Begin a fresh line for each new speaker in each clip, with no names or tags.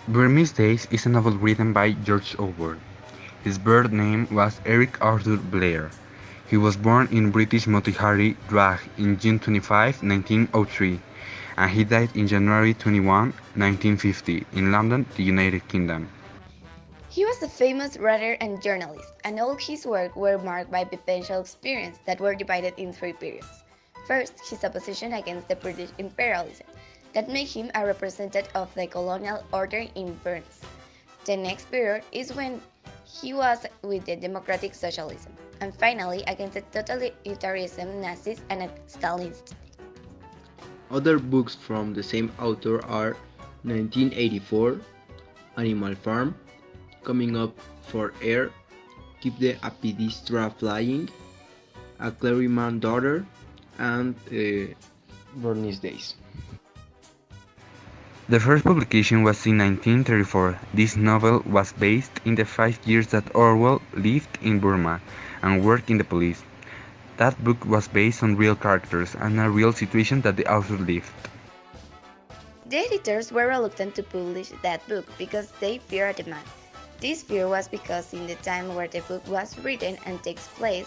Burmese Days is a novel written by George Orwell. His birth name was Eric Arthur Blair. He was born in British Motihari, Drag in June 25, 1903, and he died in January 21, 1950, in London, the United Kingdom.
He was a famous writer and journalist, and all his work were marked by potential experience that were divided in three periods. First, his opposition against the British imperialism, that made him a representative of the colonial order in Burmese. The next period is when he was with the democratic socialism, and finally against the totalitarianism, Nazis, and Stalinism.
Other books from the same author are 1984, Animal Farm, Coming Up for Air, Keep the Apidistra Flying, A Clergyman's Daughter, and Burmese Days.
The first publication was in 1934. This novel was based in the 5 years that Orwell lived in Burma and worked in the police. That book was based on real characters and a real situation that the author lived.
The editors were reluctant to publish that book because they feared a demand. This fear was because in the time where the book was written and takes place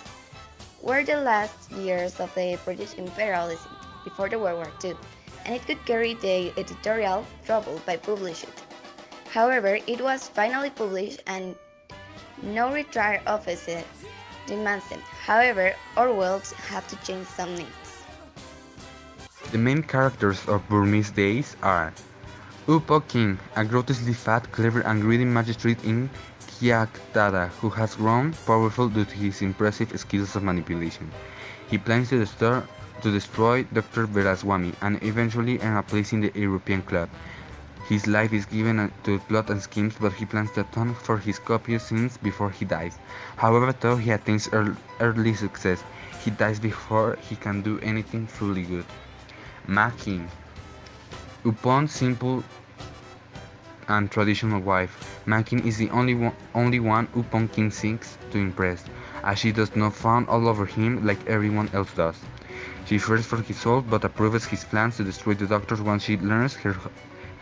were the last years of the British imperialism, before the World War II, and it could carry the editorial trouble by publishing it. However, it was finally published and no retired officer demands it. However, Orwell had to change some names.
The main characters of Burmese Days are Upo King, a grotesquely fat, clever and greedy magistrate in Kiaktada who has grown powerful due to his impressive skills of manipulation. He plans to destroy Dr. Veraswamy and eventually earn a place in the European Club. His life is given to plot and schemes, but he plans to atone for his copious sins before he dies. However, though he attains early success, he dies before he can do anything truly good. Ma King. Upon's simple and traditional wife, Makin is the only one Upon King seeks to impress, as she does not fawn all over him like everyone else does. She fears for his soul but approves his plans to destroy the doctors once she learns her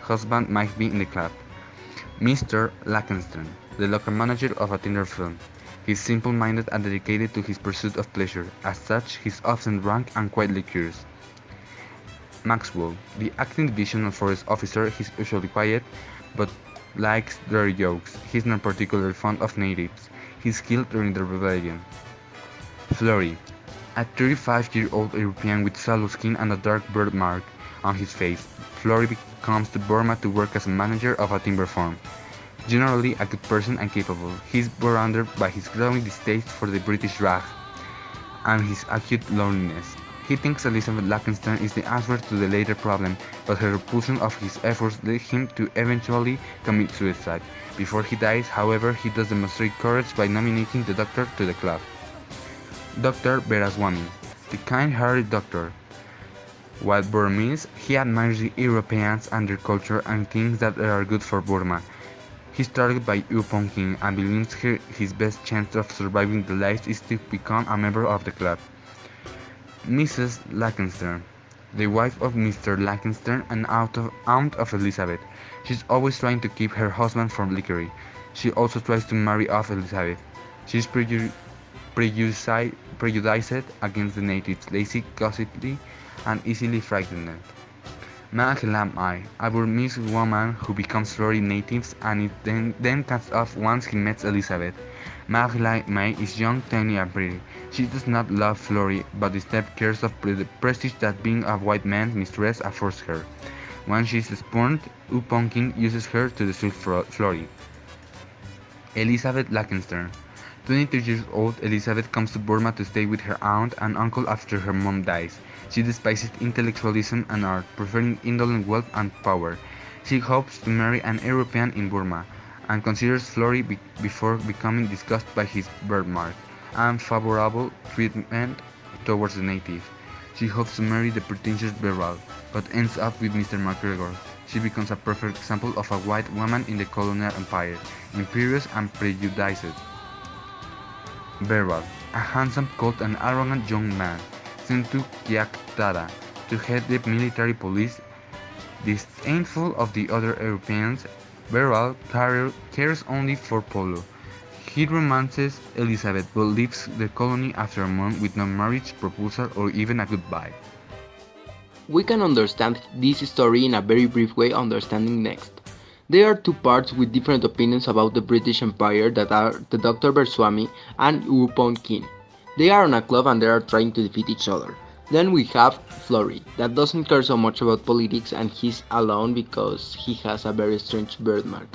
husband might be in the club. Mr. Lackenstern, the local manager of a tender film. He is simple-minded and dedicated to his pursuit of pleasure. As such, he is often drunk and quietly curious. Maxwell, the acting division forest officer, he is usually quiet, but likes their jokes. He is not particularly fond of natives. He is killed during the rebellion. Florey, a 35-year-old European with sallow skin and a dark birthmark on his face. Florey comes to Burma to work as a manager of a timber farm. Generally a good person and capable, he is burdened by his growing distaste for the British Raj and his acute loneliness. He thinks Elizabeth Lackenstern is the answer to the later problem, but her repulsion of his efforts led him to eventually commit suicide. Before he dies, however, he does demonstrate courage by nominating the doctor to the club. Dr. Veraswamy, the kind-hearted doctor. While Burmese, he admires the Europeans and their culture and thinks that they are good for Burma. He is targeted by Upon King and believes his best chance of surviving the life is to become a member of the club. Mrs. Lackenstern, the wife of Mr. Lackenstern and aunt of Elizabeth. She is always trying to keep her husband from liquor. She also tries to marry off Elizabeth. She is prejudiced against the natives, lazy, gossipy, and easily frightened. Mai, a Burmese woman who becomes Florey natives and then cuts off once he meets Elizabeth. Mai is young, tiny, and pretty. She does not love Florey, but instead cares of the prestige that being a white man's mistress affords her. Once she is spurned, Upon King uses her to destroy Florey. Elizabeth Lackenstern. 22 years old, Elizabeth comes to Burma to stay with her aunt and uncle after her mom dies. She despises intellectualism and art, preferring indolent wealth and power. She hopes to marry an European in Burma, and considers Florey before becoming disgusted by his birthmark and favorable treatment towards the native. She hopes to marry the pretentious Beral, but ends up with Mr. MacGregor. She becomes a perfect example of a white woman in the colonial empire, imperious and prejudiced. Beral, a handsome, cold and arrogant young man, sent to Kiaktada to head the military police, disdainful of the other Europeans, Beryl cares only for Polo. He romances Elizabeth but leaves the colony after a month with no marriage proposal or even a goodbye.
We can understand this story in a very brief way understanding next. There are two parts with different opinions about the British Empire that are the Dr. Verswami and Upon King. They are on a club and they are trying to defeat each other. Then we have Flory, that doesn't care so much about politics and he's alone because he has a very strange birthmark.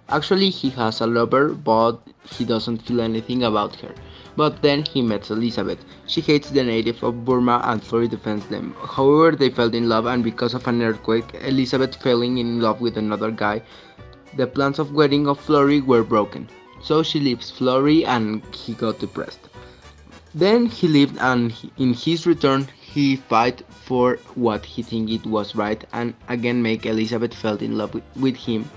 Actually, he has a lover, but he doesn't feel anything about her. But then he meets Elizabeth. She hates the native of Burma and Flory defends them. However, they fell in love and because of an earthquake, Elizabeth falling in love with another guy, the plans of wedding of Flory were broken. So she leaves Flory and he got depressed. Then he lived and in his return he fight for what he think it was right and again make Elizabeth fell in love with him.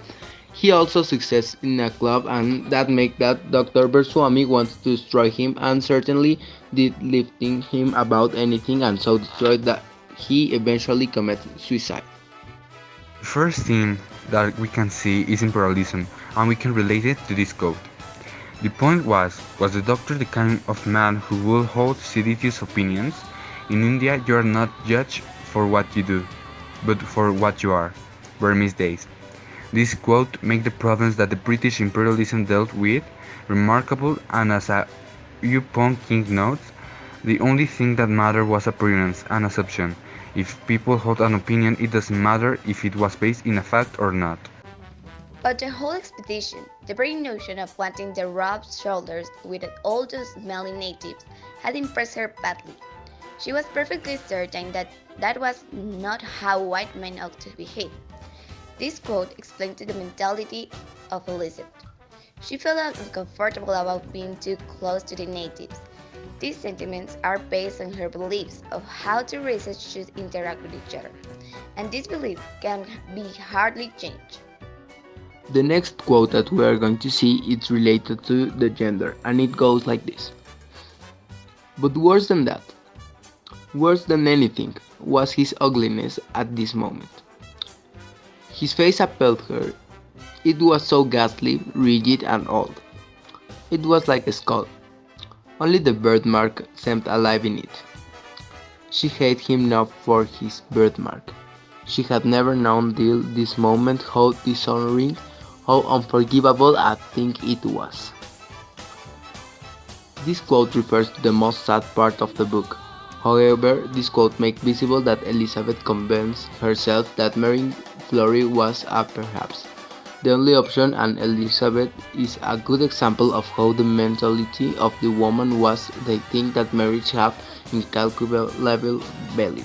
He also success in a club and that make that Dr. Verswami wants to destroy him and certainly did lifting him about anything and so destroyed that he eventually commits suicide.
The first theme that we can see is imperialism, and we can relate it to this quote. The point was the doctor the kind of man who would hold seditious opinions? In India you are not judged for what you do, but for what you are. Burmese days. This quote makes the problems that the British imperialism dealt with remarkable, and as a Yupon King notes, the only thing that mattered was appearance and assumption. If people hold an opinion, it doesn't matter if it was based in a fact or not.
But the whole expedition, the very notion of wanting the rubbed shoulders with all those smelly natives, had impressed her badly. She was perfectly certain that that was not how white men ought to behave. This quote explained the mentality of Elizabeth. She felt uncomfortable about being too close to the natives. These sentiments are based on her beliefs of how the races should interact with each other, and this belief can be hardly changed.
The next quote that we are going to see is related to the gender and it goes like this. But worse than that, worse than anything, was his ugliness at this moment. His face appalled her. It was so ghastly, rigid and old. It was like a skull. Only the birthmark seemed alive in it. She hated him now for his birthmark. She had never known till this moment how dishonoring, how unforgivable a thing it was. This quote refers to the most sad part of the book. However, this quote makes visible that Elizabeth convinced herself that marrying Flory was perhaps the only option, and Elizabeth is a good example of how the mentality of the woman was. They think that marriage have incalculable value.